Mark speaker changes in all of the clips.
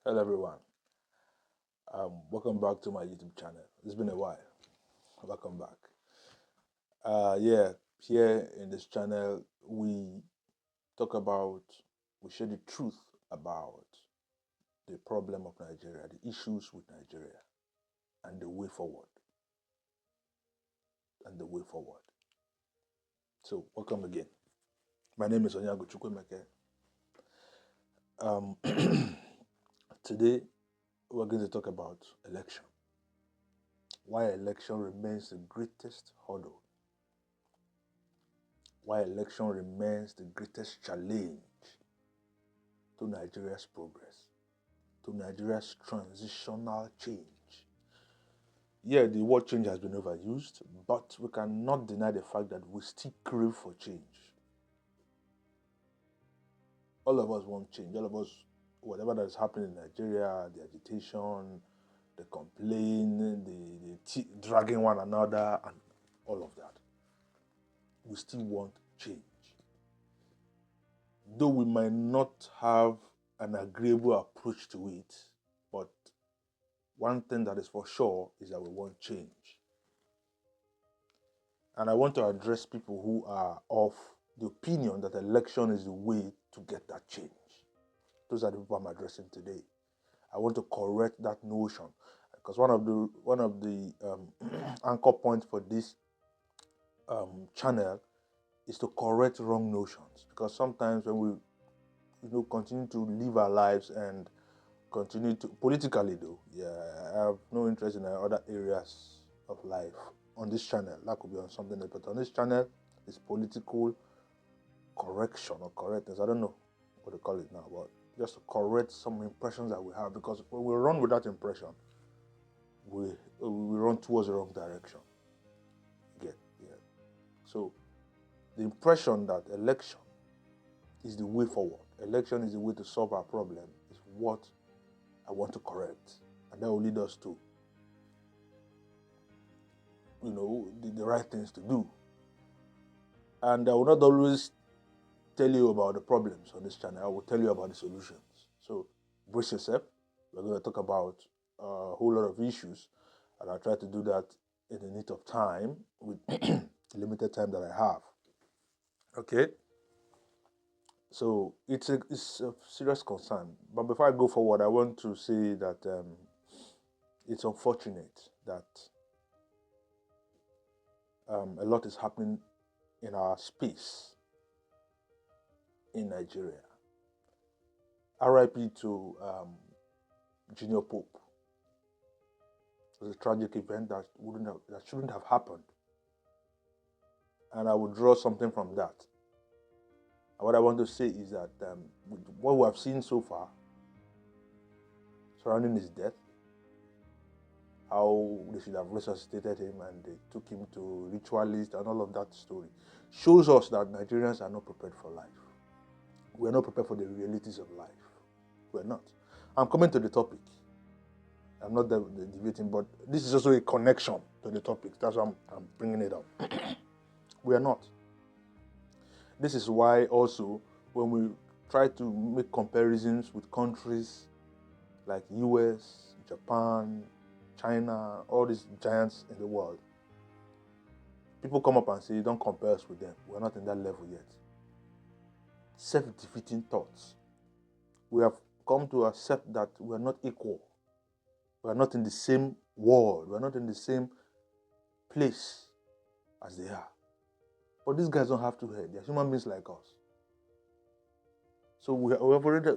Speaker 1: Hello everyone. Welcome back to my YouTube channel. It's been a while. Welcome back. Yeah, here in this channel we talk about, we share the truth about the problem of Nigeria, the issues with Nigeria, and the way forward. So welcome again. My name is Onyago Chukwemeke. Today we're going to talk about election. Why election remains the greatest hurdle. Why election remains the greatest challenge to Nigeria's progress, to Nigeria's transitional change. Yeah, the word change has been overused, but we cannot deny the fact that we still crave for change. All of us want change. All of us, whatever that is happening in Nigeria, the agitation, the complaint, the dragging one another, and all of that, we still want change. Though we might not have an agreeable approach to it, but one thing that is for sure is that we want change. And I want to address people who are of the opinion that election is the way to get that change. Those are the people I'm addressing today. I want to correct that notion, because one of the anchor points for this channel is to correct wrong notions. Because sometimes when we continue to live our lives and continue to politically, though, I have no interest in other areas of life on this channel. That could be on something else, but on this channel is political correction or correctness. I don't know what to call it now, but just to correct some impressions that we have, because when we run with that impression, we run towards the wrong direction. Yeah. So the impression that election is the way forward, election is the way to solve our problem, is what I want to correct, and that will lead us to, the right things to do. And I will not always tell you about the problems on this channel. I will tell you about the solutions. So brace yourself. We're going to talk about a whole lot of issues, and I'll try to do that in the need of time with the limited time that I have. Okay? So it's a serious concern. But before I go forward, I want to say that it's unfortunate that a lot is happening in our space in Nigeria. RIP to Junior Pope. It was a tragic event that shouldn't have happened. And I will draw something from that. And what I want to say is that with what we have seen so far surrounding his death, how they should have resuscitated him and they took him to ritualists and all of that story, shows us that Nigerians are not prepared for life. We are not prepared for the realities of life. We're not. I'm coming to the topic. I'm not debating, but this is also a connection to the topic. That's why I'm bringing it up. We are not. This is why also when we try to make comparisons with countries like US, Japan, China, all these giants in the world, people come up and say, don't compare us with them. We're not in that level yet. Self-defeating thoughts. We have come to accept that we are not equal. We are not in the same world. We are not in the same place as they are. But these guys don't have two heads. They're human beings like us. So we're already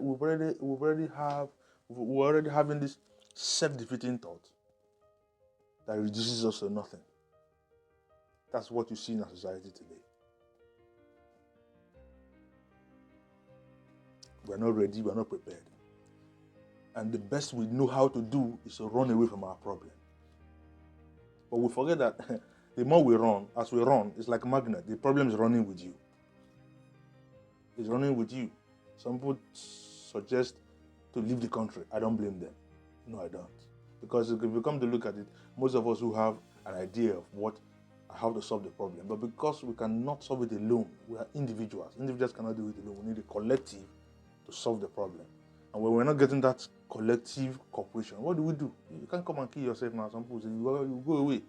Speaker 1: having this self-defeating thought that reduces us to nothing. That's what you see in our society today. We're not ready, we're not prepared. And the best we know how to do is to run away from our problem. But we forget that the more we run, as we run, it's like a magnet. The problem is running with you. It's running with you. Some people suggest to leave the country. I don't blame them. No, I don't. Because if you come to look at it, most of us who have an idea of how to solve the problem, but because we cannot solve it alone, we are individuals. Individuals cannot do it alone. We need a collective to solve the problem. And when we're not getting that collective cooperation. What do we do? You can't come and kill yourself now. Some people say, you go away.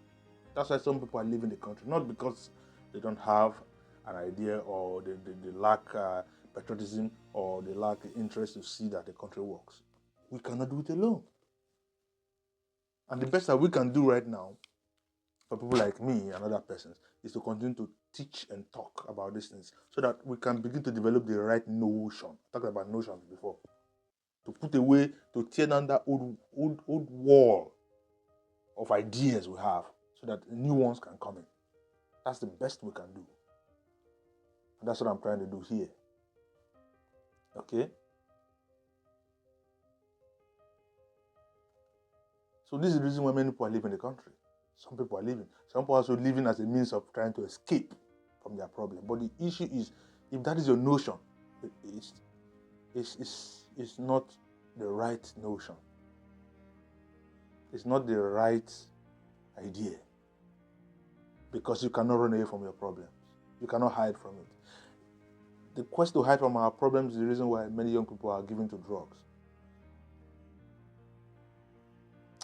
Speaker 1: That's why some people are leaving the country. Not because they don't have an idea or they lack patriotism or they lack interest to see that the country works. We cannot do it alone. And the best that we can do right now for people like me and other persons is to continue to teach and talk about these things so that we can begin to develop the right notion. I talked about notions before. To put away, to tear down that old wall of ideas we have so that new ones can come in. That's the best we can do. And that's what I'm trying to do here. Okay? So this is the reason why many people are leaving the country. Some people are leaving. Some people are also leaving as a means of trying to escape from their problem. But the issue is, if that is your notion, it's not the right notion. It's not the right idea. Because you cannot run away from your problems. You cannot hide from it. The quest to hide from our problems is the reason why many young people are given to drugs.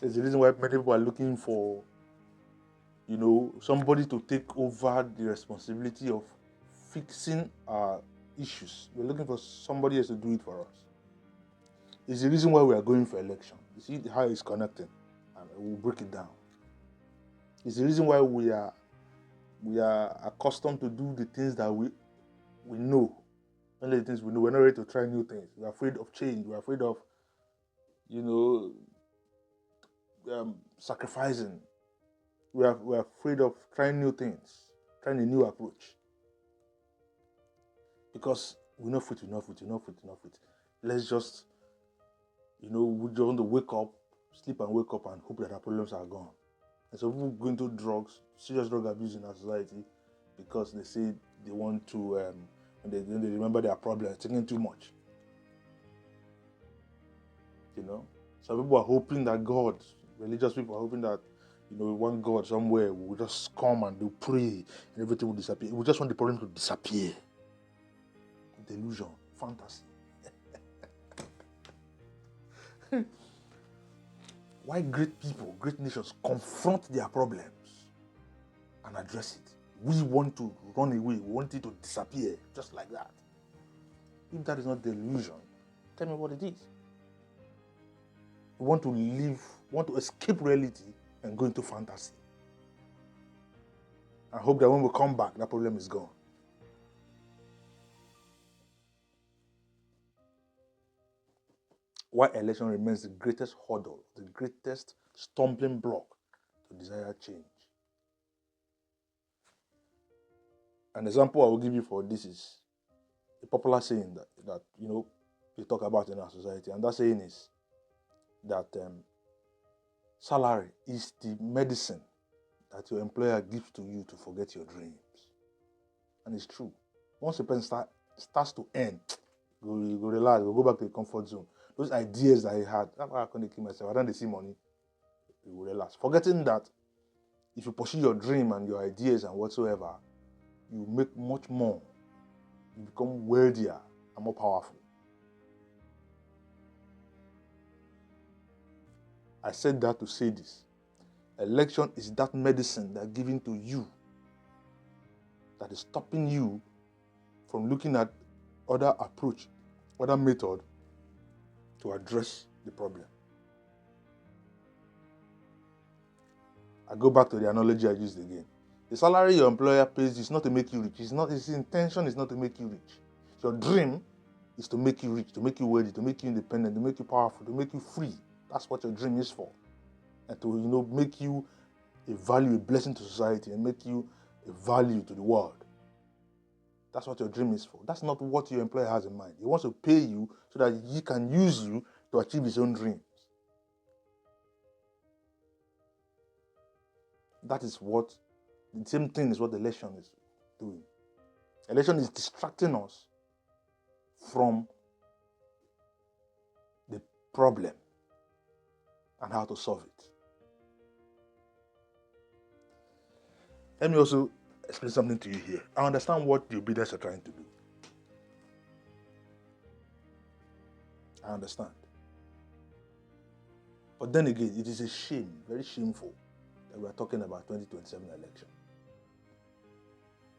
Speaker 1: It's the reason why many people are looking for, somebody to take over the responsibility of fixing our issues. We're looking for somebody else to do it for us. It's the reason why we are going for election. You see how it's connecting, and we'll break it down. It's the reason why we are accustomed to do the things that we know. Only the things we know. We're not ready to try new things. We're afraid of change. We're afraid of, sacrificing. We're afraid of trying new things, trying a new approach. Because we're not fit. Let's just, we just want to wake up, sleep and wake up and hope that our problems are gone. And so people go into drugs, serious drug abuse in our society, because they say they want to, when they remember their problems, taking too much. Some people are hoping that God, religious people are hoping that, one God somewhere will just come and do pray and everything will disappear. We just want the problem to disappear. Delusion, fantasy. Why great people, great nations confront their problems and address it? We want to run away. We want it to disappear just like that. If that is not delusion, tell me what it is. We want to escape reality and go into fantasy. And hope that when we come back, that problem is gone. Why election remains the greatest hurdle, the greatest stumbling block to desired change. An example I will give you for this is a popular saying that we talk about in our society, and that saying is that salary is the medicine that your employer gives to you to forget your dreams. And it's true. Once a person starts to earn, you go relax, you go back to the comfort zone. Those ideas that he had, I can't kill myself, I don't see money, you will relax. Forgetting that if you pursue your dream and your ideas and whatsoever, you make much more. You become wealthier and more powerful. I said that to say this. Election is that medicine that given to you that is stopping you from looking at other approach, other method to address the problem. I go back to the analogy I used again. The salary your employer pays is not to make you rich. His intention is not to make you rich. Your dream is to make you rich, to make you wealthy, to make you independent, to make you powerful, to make you free. That's what your dream is for. And to make you a value, a blessing to society, and make you a value to the world. That's what your dream is for. That's not what your employer has in mind. He wants to pay you so that he can use you to achieve his own dreams. That is what, the same thing is what the election is doing. Election is distracting us from the problem and how to solve it. Let me also explain something to you here. I understand what the obedience are trying to do. I understand. But then again, it is a shame, very shameful, that we are talking about 2027 election.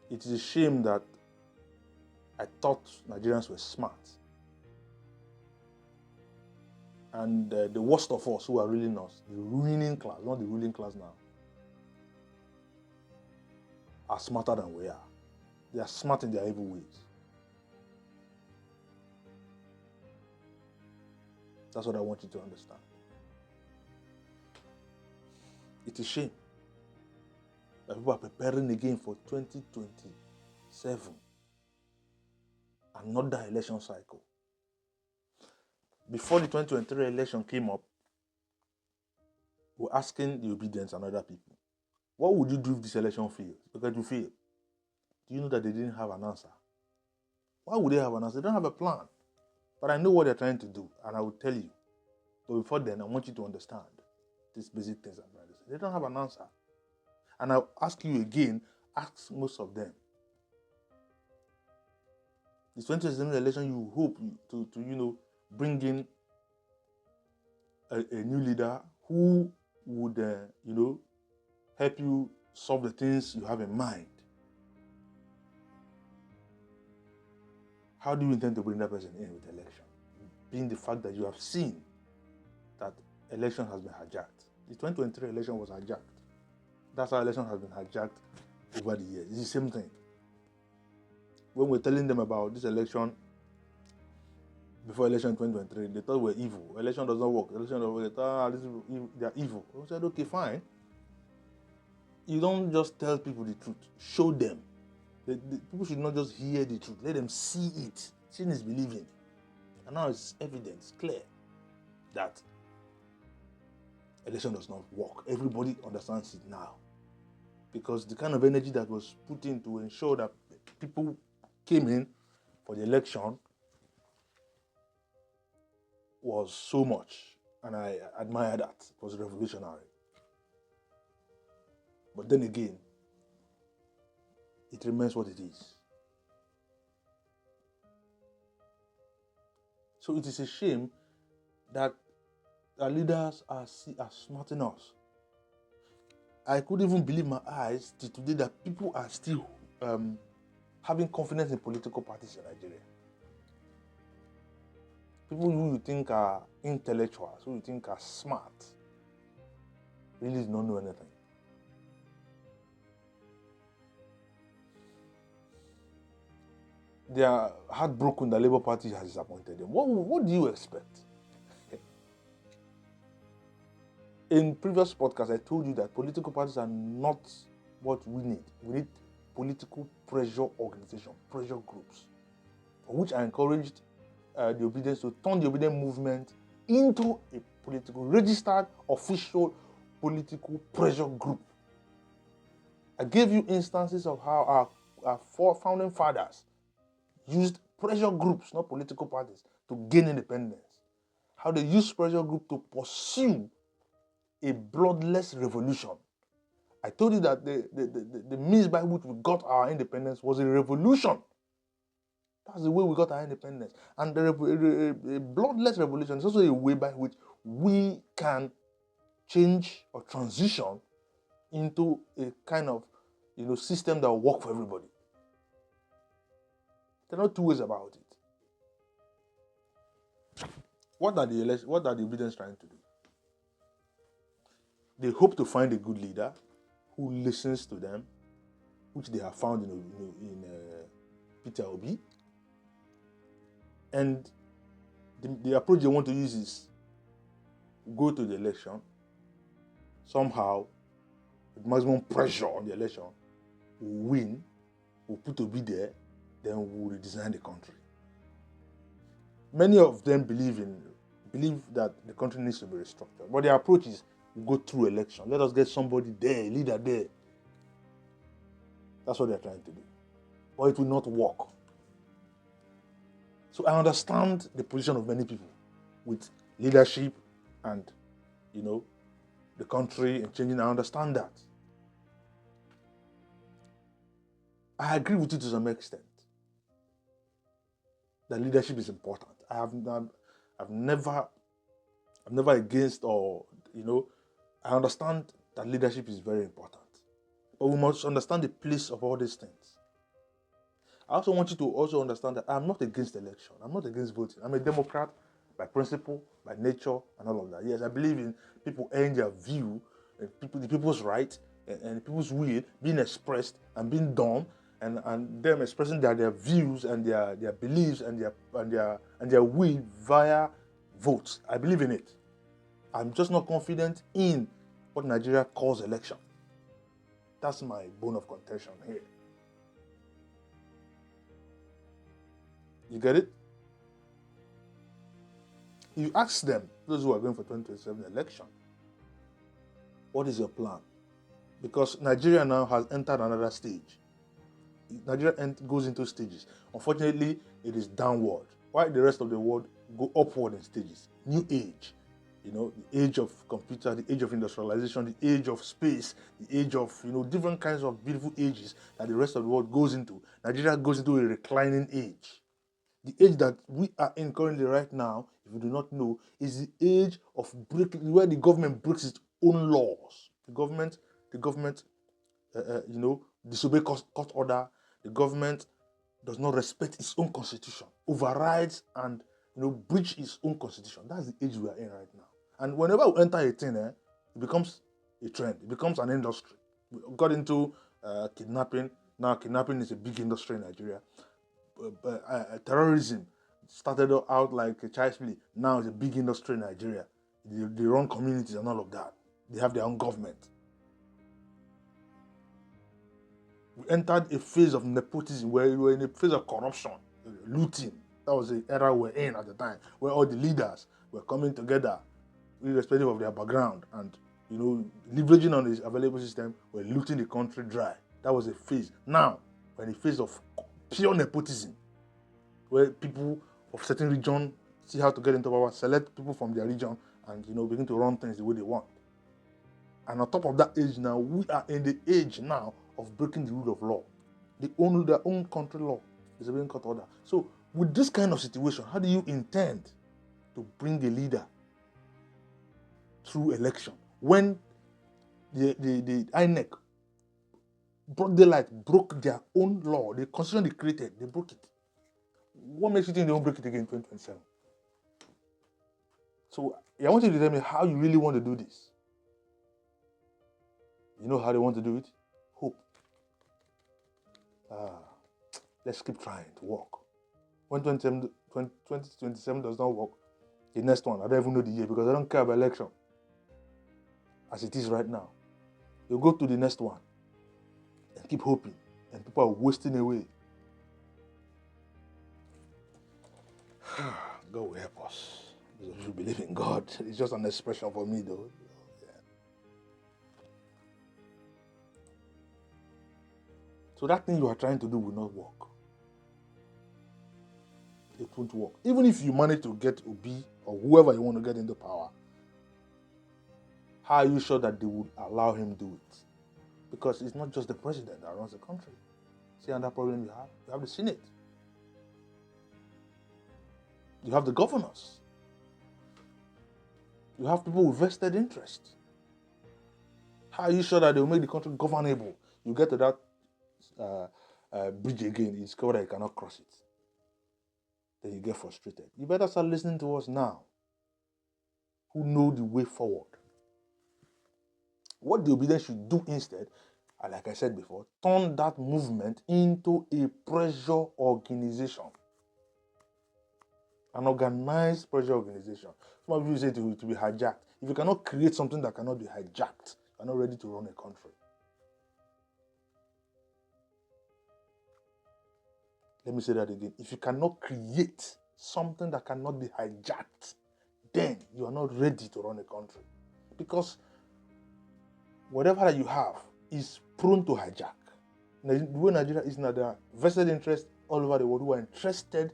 Speaker 1: It is a shame that I thought Nigerians were smart. And the worst of us who are ruling us, the ruining class, not the ruling class now, are smarter than we are. They are smart in their evil ways. That's what I want you to understand. It is a shame that people are preparing again for 2027, another election cycle. Before the 2023 election came up, we're asking the obedience and other people, what would you do if this election fails? Because you fail. Do you know that they didn't have an answer? Why would they have an answer? They don't have a plan. But I know what they're trying to do, and I will tell you. But before then, I want you to understand these basic things I'm trying to say. They don't have an answer. And I'll ask you again, ask most of them. The 2027 election, you hope to bring in a new leader who would, help you solve the things you have in mind. How do you intend to bring that person in with election? Being the fact that you have seen that election has been hijacked. The 2023 election was hijacked. That's how election has been hijacked over the years. It's the same thing. When we're telling them about this election, before election 2023, they thought we were evil. Election does not work. Election doesn't work. They thought, they are evil. We said, okay, fine. You don't just tell people the truth. Show them. The people should not just hear the truth. Let them see it. Seeing is believing. And now it's evident, it's clear that election does not work. Everybody understands it now. Because the kind of energy that was put in to ensure that people came in for the election was so much. And I admire that. It was revolutionary. But then again, it remains what it is. So it is a shame that our leaders are smarting us. I couldn't even believe my eyes till today that people are still having confidence in political parties in Nigeria. People who you think are intellectuals, who you think are smart, really do not know anything. They are heartbroken that Labour Party has disappointed them. What do you expect? In previous podcasts, I told you that political parties are not what we need. We need political pressure organization, pressure groups, for which I encouraged the obedience to turn the obedient movement into a political, registered, official political pressure group. I gave you instances of how our four founding fathers used pressure groups, not political parties, to gain independence. How they used pressure group to pursue a bloodless revolution. I told you that the means by which we got our independence was a revolution. That's the way we got our independence. And a bloodless revolution is also a way by which we can change or transition into a kind of system that will work for everybody. There are not two ways about it. What are the obedience trying to do? They hope to find a good leader who listens to them, which they have found in Peter Obi. And the approach they want to use is go to the election, somehow, with maximum pressure on the election, we'll win, we'll put Obi there, then we'll redesign the country. Many of them believe that the country needs to be restructured. But their approach is, we'll go through election. Let us get somebody there, a leader there. That's what they're trying to do. But it will not work. So I understand the position of many people with leadership and, the country and changing. I understand that. I agree with you to some extent that leadership is important. I'm never against or I understand that leadership is very important. But we must understand the place of all these things. I also want you to also understand that I'm not against election. I'm not against voting. I'm a Democrat by principle, by nature, and all of that. Yes, I believe in people airing their view, the people's right, and people's will being expressed and being done, and them expressing their views and their beliefs and their will via votes. I believe in it. I'm just not confident in what Nigeria calls election. That's my bone of contention here. You get it? You ask them, those who are going for 2027 election, what is your plan? Because Nigeria now has entered another stage. Nigeria goes into stages. Unfortunately, it is downward. While the rest of the world go upward in stages. New age. The age of computer, the age of industrialization, the age of space, the age of, different kinds of beautiful ages that the rest of the world goes into. Nigeria goes into a reclining age. The age that we are in currently right now, if you do not know, is the age of where the government breaks its own laws. The government, disobey court order. The government does not respect its own constitution, overrides and breach its own constitution. That's the age we are in right now. And whenever we enter a thing, it becomes a trend. It becomes an industry. We got into kidnapping. Now kidnapping is a big industry in Nigeria. Terrorism started out like a child's play. Now it's a big industry in Nigeria. They run communities and all of that. They have their own government. We entered a phase of nepotism where we were in a phase of corruption, looting. That was the era we were in at the time, where all the leaders were coming together, irrespective of their background, and leveraging on the available system, were looting the country dry. That was a phase. Now we're in a phase of pure nepotism, where people of certain region see how to get into power, select people from their region, and begin to run things the way they want. And on top of that age now, we are in the age now of breaking the rule of law. Their own country law is being court order. So with this kind of situation, how do you intend to bring a leader through election when the INEC broad daylight broke their own law, the constitution they created, they broke it? What makes you think they won't break it again in 2027? So I want you to tell me how you really want to do this. You know how they want to do it? Hope. Let's keep trying to work. When 2027 does not work, the next one, I don't even know the year because I don't care about election as it is right now. You go to the next one and keep hoping, and people are wasting away. God will help us. Those who believe in God. It's just an expression for me, though. Yeah. So that thing you are trying to do will not work. It won't work. Even if you manage to get Obi or whoever you want to get into power, how are you sure that they would allow him to do it? Because it's not just the president that runs the country. See another problem you have? You have the Senate. You have the governors. You have people with vested interest. How are you sure that they will make the country governable? You get to that bridge again, you discover that you cannot cross it. Then you get frustrated. You better start listening to us now, who know the way forward. What the obedience should do instead, and like I said before, turn that movement into a pressure organization. An organized pressure organization. Some of you say to be hijacked. If you cannot create something that cannot be hijacked, you are not ready to run a country. Let me say that again. If you cannot create something that cannot be hijacked, then you are not ready to run a country. Because whatever that you have is prone to hijack. The way Nigeria is now, there are vested interests all over the world who are interested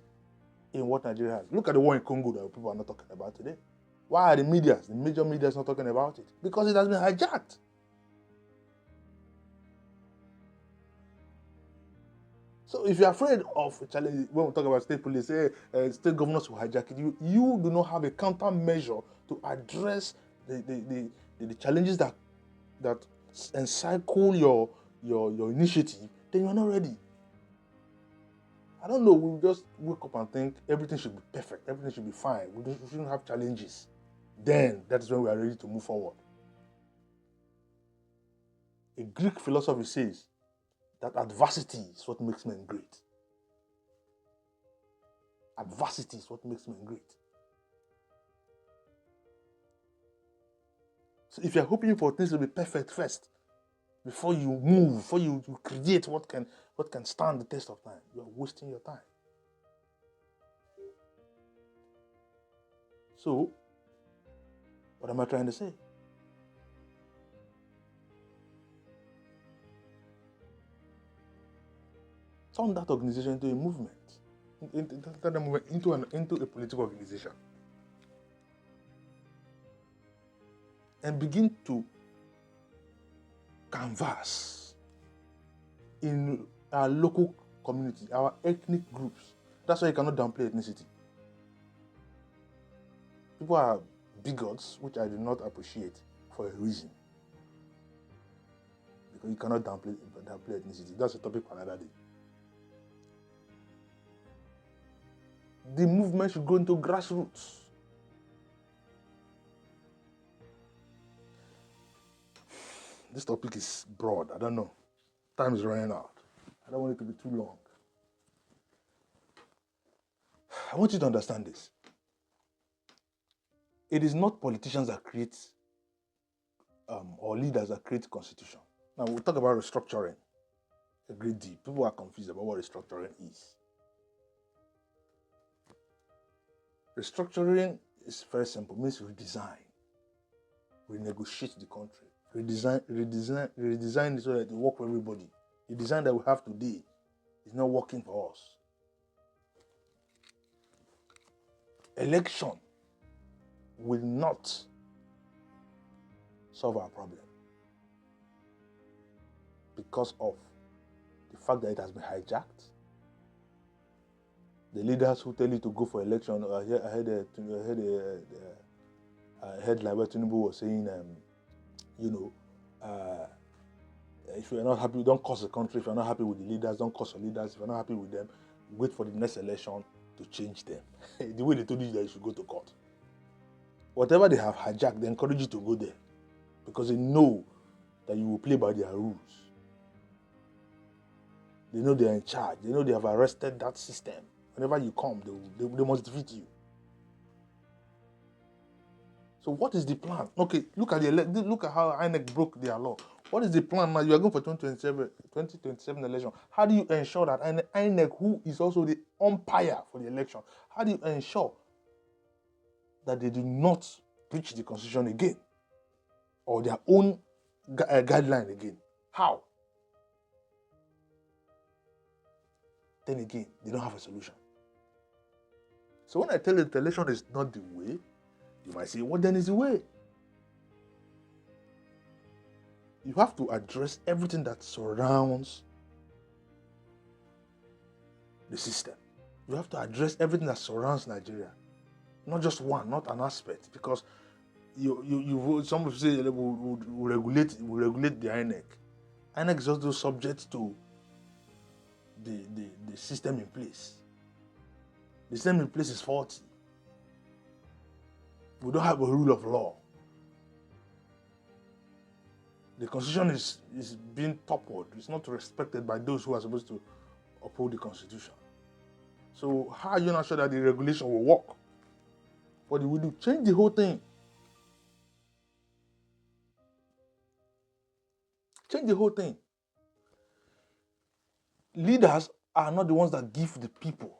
Speaker 1: in what Nigeria has. Look at the war in Congo that people are not talking about today. Why are the major media not talking about it? Because it has been hijacked. So if you're afraid of a challenge, when we talk about state police, state governors will hijack it, you do not have a countermeasure to address the challenges that encircle your initiative, then you're not ready. I don't know, we just wake up and think everything should be perfect, everything should be fine, we shouldn't have challenges. Then that is when we are ready to move forward. A Greek philosophy says that adversity is what makes men great. Adversity is what makes men great. So if you're hoping for things to be perfect first, before you move, before you create what can stand the test of time, you're wasting your time. So, what am I trying to say? Turn that organization into a movement, into a political organization, and begin to canvass in our local community, our ethnic groups. That's why you cannot downplay ethnicity. People are bigots, which I do not appreciate for a reason. Because you cannot downplay ethnicity. That's a topic for another day. The movement should go into grassroots. This topic is broad. I don't know. Time is running out. I don't want it to be too long. I want you to understand this. It is not politicians that create or leaders that create constitution. Now we'll talk about restructuring a great deal. People are confused about what restructuring is. Restructuring is very simple. It means redesign, renegotiate the country, redesign it so that it works for everybody. The design that we have today is not working for us. Election will not solve our problem because of the fact that it has been hijacked. The leaders who tell you to go for election, I heard a headline where Tinubu was saying, if you're not happy, don't curse the country. If you're not happy with the leaders, don't curse your leaders. If you're not happy with them, wait for the next election to change them. The way they told you that you should go to court. Whatever they have hijacked, they encourage you to go there because they know that you will play by their rules. They know they're in charge. They know they have arrested that system. Whenever you come, they must defeat you. So what is the plan? Okay, look at how INEC broke their law. What is the plan now? You are going for 2027 election. How do you ensure that INEC, who is also the umpire for the election, how do you ensure that they do not breach the constitution again or their own guideline again? How? Then again, they don't have a solution. So when I tell you the election is not the way, you might say, what then is the way? You have to address everything that surrounds the system. You have to address everything that surrounds Nigeria. Not just one, not an aspect. Because some people say we'll regulate the INEC. INEC is also subject to the system in place. The system in place is faulty. We don't have a rule of law. The constitution is being toppled. It's not respected by those who are supposed to uphold the constitution. So how are you not sure that the regulation will work? What do we do? Change the whole thing. Change the whole thing. Leaders are not the ones that give the people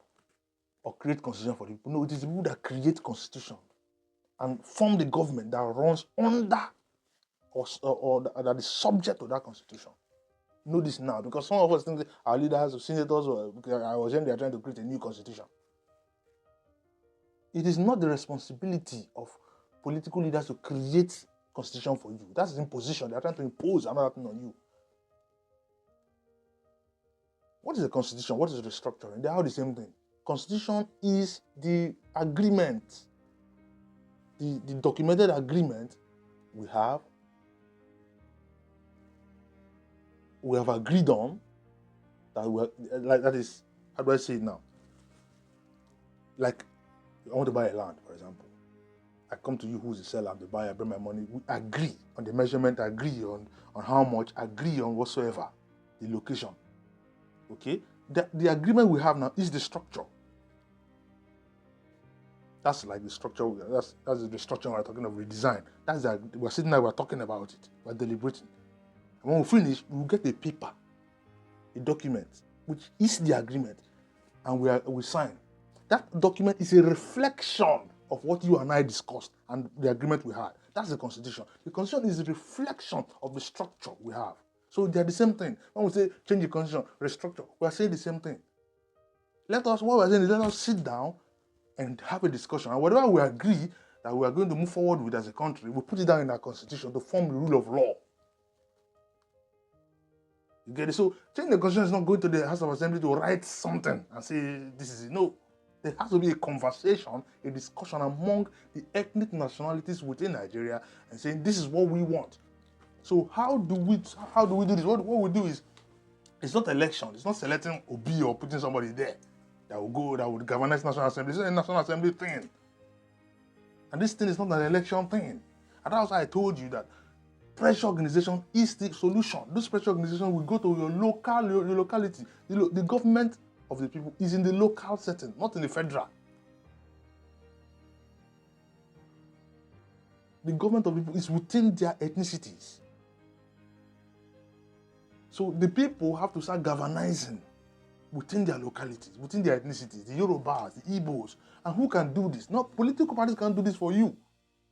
Speaker 1: or create constitution for the people. No, it is the people that create constitution and form the government that runs under or that is subject to that constitution. Know this now, because some of us think our leaders, senators, I was hearing they are trying to create a new constitution. It is not the responsibility of political leaders to create constitution for you. That's imposition. They are trying to impose another thing on you. What is a constitution? What is restructuring? They are all the same thing. Constitution is the agreement, the documented agreement we have agreed on, that is, how do I say it now? Like, I want to buy a land, for example. I come to you, who's the seller, I'm the buyer, I bring my money. We agree on the measurement, agree on how much, agree on whatsoever, the location. Okay? The agreement we have now is the structure. That's like the structure. That's the structure we're talking of redesign. We're sitting there, we're talking about it, we're deliberating. And when we finish, we'll get a paper, a document, which is the agreement, and we sign. That document is a reflection of what you and I discussed and the agreement we had. That's the Constitution. The Constitution is a reflection of the structure we have. So they're the same thing. When we say change the Constitution, restructure, we're saying the same thing. What we're saying is let us sit down and have a discussion. And whatever we agree that we are going to move forward with as a country, we put it down in our Constitution to form the rule of law. You get it? So change the Constitution is not going to the House of Assembly to write something and say this is it. No. There has to be a conversation, a discussion among the ethnic nationalities within Nigeria and saying this is what we want. So how do we do this? What we do is, it's not election. It's not selecting Obi or putting somebody there that would galvanize National Assembly. It's not a National Assembly thing. And this thing is not an election thing. And that's why I told you that pressure organization is the solution. This pressure organization will go to your locality. The government of the people is in the local setting, not in the federal. The government of the people is within their ethnicities. So the people have to start galvanizing within their localities, within their ethnicities, the Yorubas, the Igbos. And who can do this? Not political parties can't do this for you.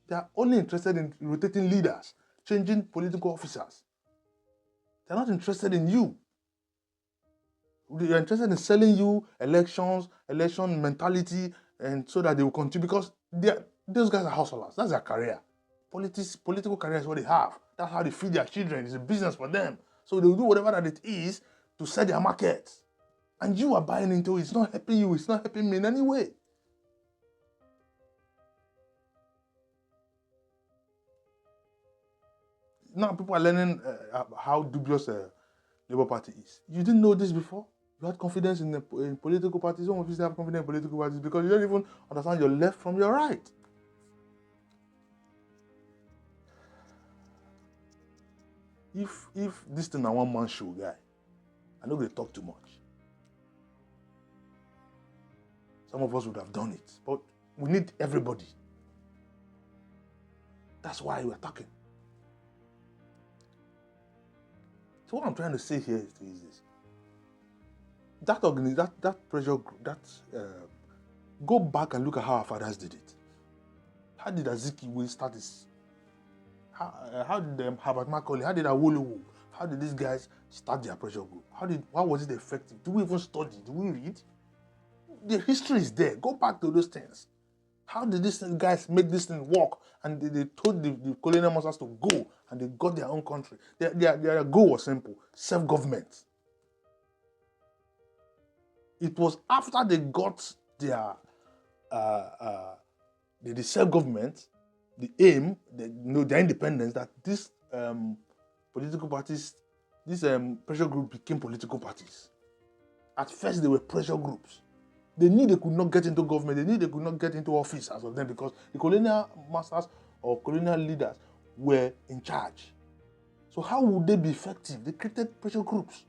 Speaker 1: They are only interested in rotating leaders, changing political officers. They're not interested in you. They're interested in selling you election mentality, and so that they will continue, because those guys are hustlers. That's their career. Political career is what they have. That's how they feed their children. It's a business for them. So they'll do whatever that it is to sell their market. And you are buying into it. It's not helping you. It's not helping me in any way. Now people are learning how dubious Labour Party is. You didn't know this before? You had confidence in political parties. Some of you have confidence in political parties because you don't even understand your left from your right. If this thing a one-man show, guy, I know they talk too much. Some of us would have done it, but we need everybody. That's why we're talking. So what I'm trying to say here is this. That pressure group, go back and look at how our fathers did it. How did Azikiwe start this? How did Herbert Macaulay, how did Awolowo, how did these guys start their pressure group? How was it effective? Do we even study? Do we read? The history is there. Go back to those things. How did these guys make this thing work? And they told the colonial masters to go, and they got their own country. Their goal was simple: self-government. It was after they got their the self-government, the aim, their independence, that these political parties, this pressure group became political parties. At first, they were pressure groups. They knew they could not get into government. They knew they could not get into office as of them, because the colonial masters or colonial leaders were in charge. So how would they be effective? They created pressure groups.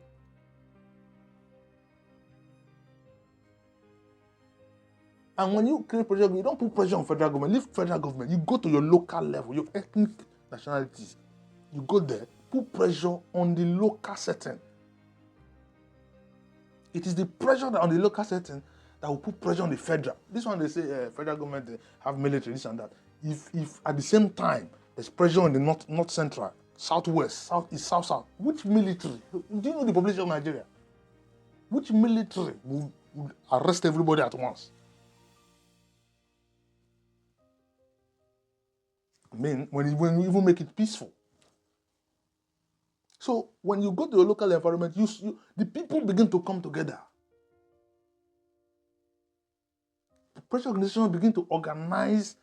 Speaker 1: And when you create pressure, you don't put pressure on federal government. Leave federal government. You go to your local level, your ethnic nationalities. You go there, put pressure on the local setting. It is the pressure on the local setting that will put pressure on the federal. This one, they say federal government, they have military, this and that. If at the same time there's pressure on the north central, southwest, southeast, south, which military? Do you know the population of Nigeria? Which military would arrest everybody at once? I mean, when you even make it peaceful. So when you go to a local environment, the people begin to come together. The pressure organizations begin to organize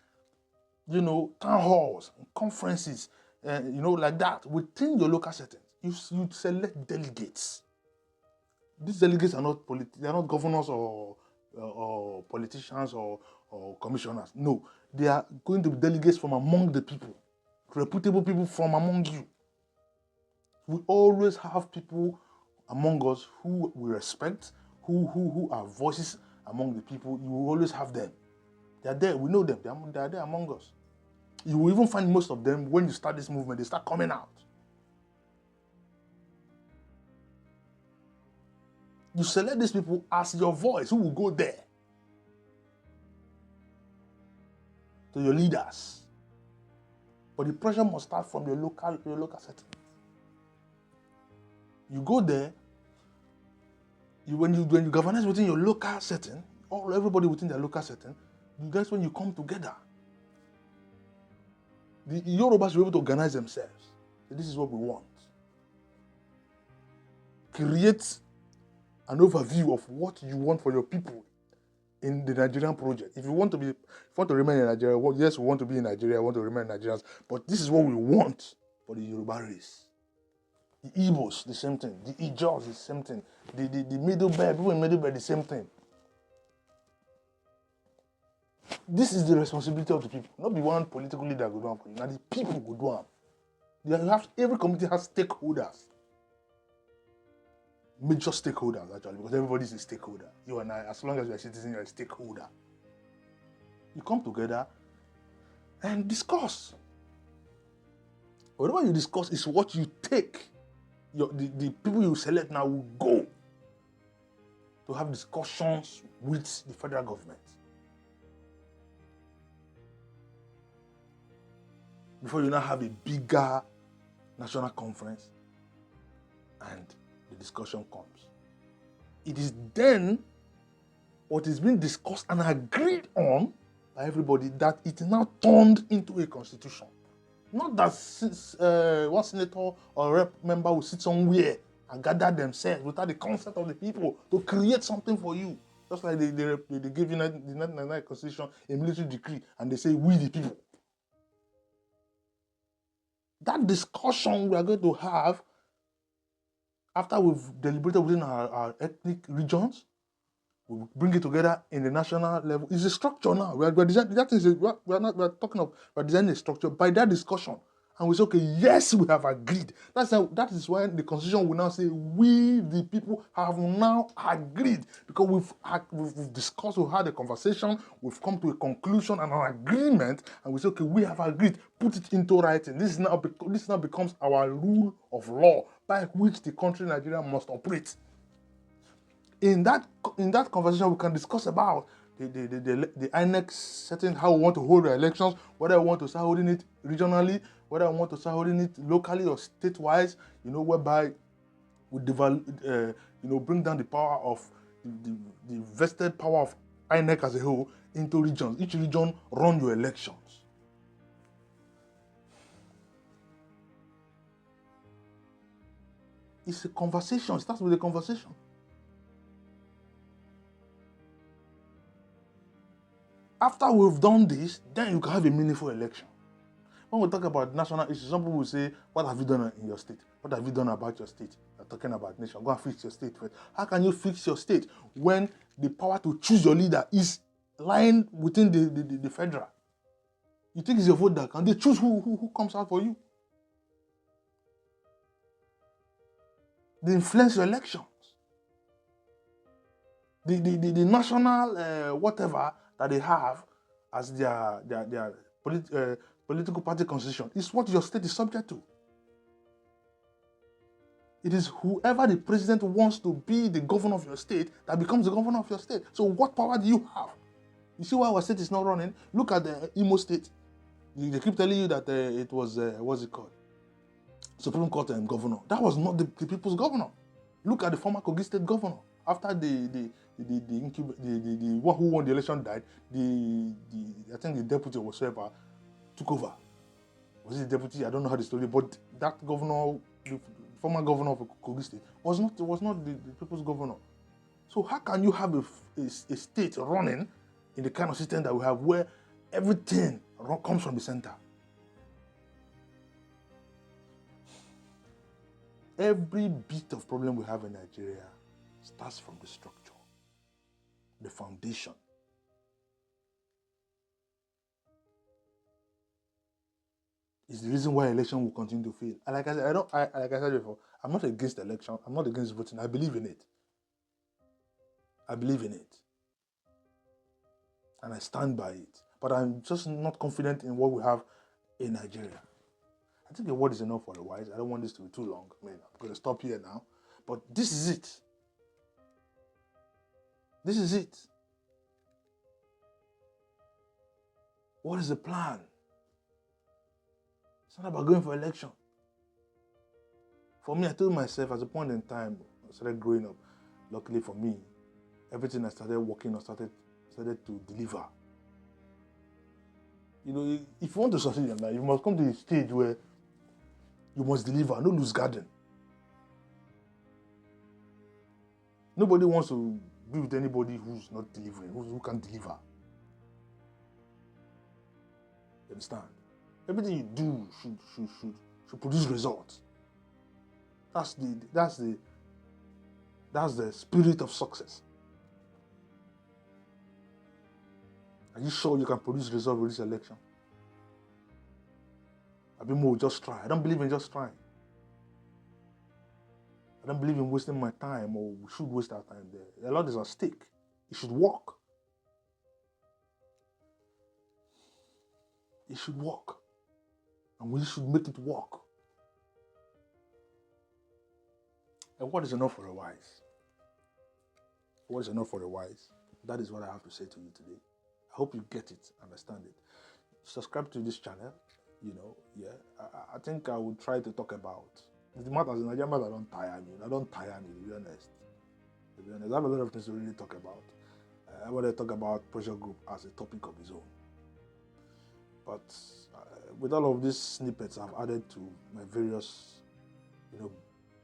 Speaker 1: town halls, conferences, like that, within your local settings. You select delegates. These delegates are not they are not governors or politicians or commissioners. No, they are going to be delegates from among the people, reputable people from among you. We always have people among us who we respect, who are voices among the people. You will always have them. They are there. We know them. They are there among us. You will even find most of them when you start this movement, they start coming out. You select these people as your voice who will go there to your leaders. But the pressure must start from your local setting. You go there, when you galvanize within your local setting, or everybody within their local setting, you guys, when you come together, the Yorubas will be able to organize themselves. This is what we want. Create an overview of what you want for your people in the Nigerian project. If you want to remain in Nigeria, yes, we want to be in Nigeria, we want to remain Nigerians, but this is what we want for the Yoruba race. The Igbos, the same thing. The Ijaws, the same thing. The Middle Belt, people in Middle Belt, the same thing. This is the responsibility of the people. Not be one political leader go do it for you. Now the people go do it. Every community has stakeholders. Major stakeholders, actually, because everybody is a stakeholder. You and I, as long as you're a citizen, you're a stakeholder. You come together and discuss. Whatever you discuss is what you take. The people you select now will go to have discussions with the federal government. Before you now have a bigger national conference and the discussion comes. It is then what is being discussed and agreed on by everybody that it is now turned into a constitution. Not that one senator or rep member will sit somewhere and gather themselves without the consent of the people to create something for you. Just like they give you the 1999 Constitution a military decree and they say, we the people. That discussion we are going to have after we've deliberated within our ethnic regions, we bring it together in the national level. It's a structure now. We're designing a structure by that discussion. And we say, okay, yes, we have agreed. That is why the Constitution will now say, we, the people, have now agreed. Because we've discussed, we've had a conversation, we've come to a conclusion and an agreement, and we say, okay, we have agreed, put it into writing. This now becomes our rule of law by which the country Nigeria must operate. In that conversation, we can discuss about the INEC setting how we want to hold the elections, whether we want to start holding it regionally, whether we want to start holding it locally or state-wise, whereby we bring down the power of the vested power of INEC as a whole into regions. Each region run your elections. It's a conversation. It starts with a conversation. After we've done this, then you can have a meaningful election. When we talk about national issues, some people will say, what have you done in your state? What have you done about your state? You're talking about nation. Go and fix your state first. How can you fix your state when the power to choose your leader is lying within the federal? You think it's your vote that can they choose who comes out for you? They influence your elections. The national whatever that they have as their political party constitution is what your state is subject to. It is whoever the president wants to be the governor of your state that becomes the governor of your state. So what power do you have? You see why our state is not running? Look at the Imo State. They keep telling you that it was, what's it called? Supreme Court governor. That was not the people's governor. Look at the former Kogi State governor. After the one who won the election died, I think the deputy or whatsoever took over. Was it the deputy? I don't know how the story, but that governor, the former governor of Kogi State, was not the people's governor. So how can you have a state running in the kind of system that we have, where everything comes from the center. Every bit of problem we have in Nigeria starts from the structure, the foundation. It's the reason why election will continue to fail. And like I said, like I said before, I'm not against election. I'm not against voting. I believe in it. I believe in it. And I stand by it. But I'm just not confident in what we have in Nigeria. I think the word is enough for the wise. I don't want this to be too long. I mean, I'm going to stop here now. But this is it. This is it. What is the plan? It's not about going for election. For me, I told myself at a point in time, I started growing up. Luckily for me, everything I started working on started to deliver. You know, if you want to succeed in life, you must come to a stage where you must deliver, no loose garden. Nobody wants to be with anybody who's not delivering, who can't deliver. You understand? Everything you do should produce results. That's the spirit of success. Are you sure you can produce results with this election? More just try. I don't believe in just trying. I don't believe in wasting my time, or we should waste our time there. A lot is at stake. It should work. It should work. And we should make it work. And what is enough for the wise? What is enough for the wise? That is what I have to say to you today. I hope you get it, understand it. Subscribe to this channel. You know, yeah. I think I will try to talk about the matters in Nigeria that don't tire me. I don't tire me, to be honest. I have a lot of things to really talk about. I want to talk about pressure group as a topic of its own. But with all of these snippets I've added to my various,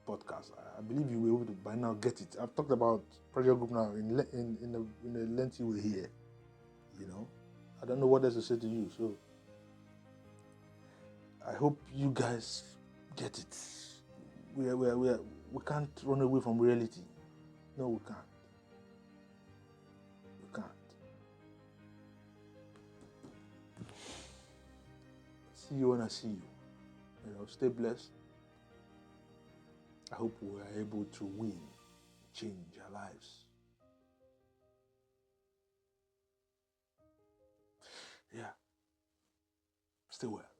Speaker 1: podcasts, I believe you will be able to by now get it. I've talked about pressure group now in a lengthy way here. I don't know what else to say to you. So I hope you guys get it. We can't run away from reality. No, we can't. We can't. See you when I see you. Stay blessed. I hope we are able to win, change our lives. Yeah. Stay well.